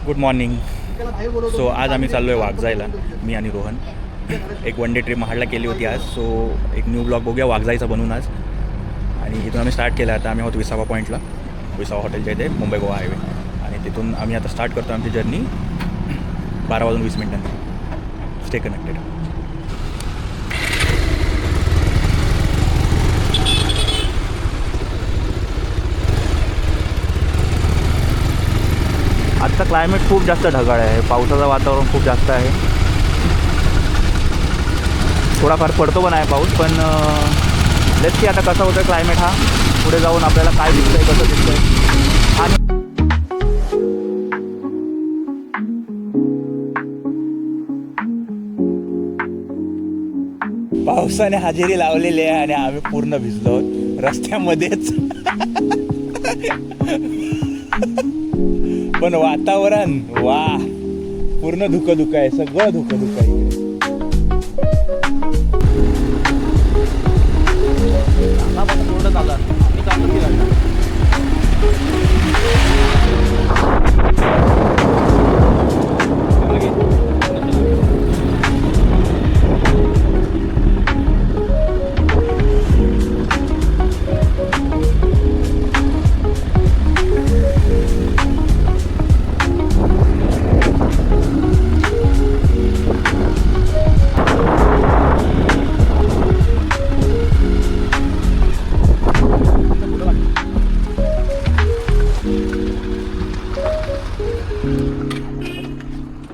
Good morning. So आज आम्ही चाललो आहे वाघजायला, मी आणि रोहन. एक वन डे ट्रिप महाडला केली होती आज. सो एक न्यू ब्लॉग बघूया वाघजायचा बनवून आज. आणि इथून आम्ही स्टार्ट केला. आता आम्ही आहोत विसावा पॉईंटला, विसावा हॉटेलच्या इथे, मुंबई गोवा हायवे. आणि तिथून आम्ही आता स्टार्ट करतो आमची जर्नी 12:20. Stay connected. आजचा क्लायमेट खूप जास्त ढगाळ आहे, पावसाचं वातावरण खूप जास्त आहे. थोडाफार पडतो पण आहे पाऊस, पण लेट्स सी आता कसा होतं क्लायमेट हा. पुढे जाऊन आपल्याला काय दिसतंय, कसं दिसतंय. आणि पावसाने हजेरी लावलेली आहे आणि आम्ही पूर्ण भिजलो रस्त्यामध्येच. पण वातावरण वा, पूर्ण धुकं आहे, सगळं धुकं आहे इकडे.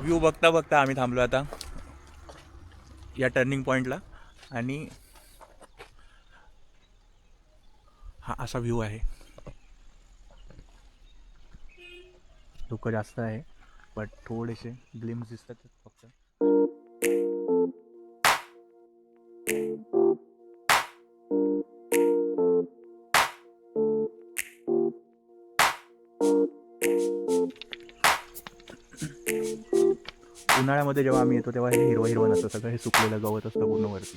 व्ह्यू बघता बघता आम्ही थांबलो आता या टर्निंग पॉईंटला. आणि हा असा व्ह्यू आहे. धुकं जास्त आहे, बट थोडेसे ग्लिम्स दिसतात फक्त. उन्हाळ्यामध्ये जेव्हा आम्ही येतो तेव्हा हे हिरवं नसतं, सगळं हे सुकलेलं गवत असतं पूर्ण वरती.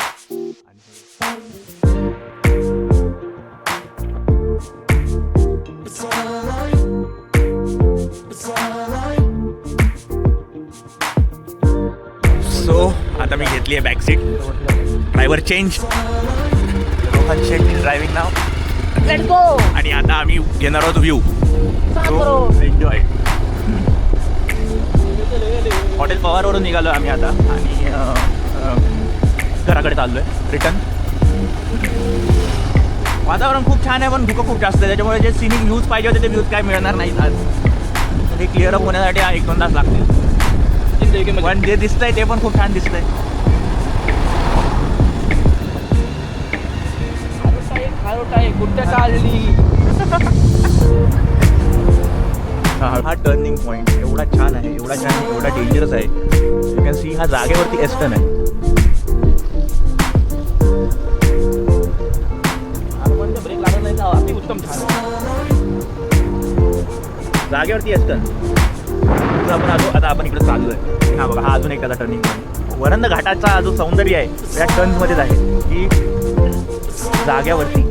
सो आता मी घेतली आहे back seat. Driver change, Rohan Shetty driving now. Let's go. आणि आता आम्ही घेणार आहोत व्ह्यू. So enjoy. हॉटेल पवारवरून निघालो आम्ही आता आणि घराकडे चाललो आहे रिटर्न. वातावरण खूप छान आहे, पण धुकं खूप जास्त आहे. त्याच्यामुळे जे सिनिक व्ह्यूज पाहिजे होते ते व्ह्यूज काय मिळणार नाहीत आज. हे क्लिअर अप होण्यासाठी 1-2 तास लागतील, पण जे दिसतंय ते पण खूप छान दिसतंय. हा टर्निंग पॉईंट एवढा छान आहे, एवढा छान आहे, एवढा डेंजरस आहे. यू कॅन सी हा जागेवरती एस्टर्न आहे. ब्रेक लागत नाही, अति उत्तम छान जागेवरती एस्टर्न. आपण आता आपण इकडे चाललो आहे. हा बघा, हा अजून एक टर्निंग पॉईंट. वरंद घाटाचा जो सौंदर्य आहे त्या टर्न्समध्येच आहे की जाग्यावरती.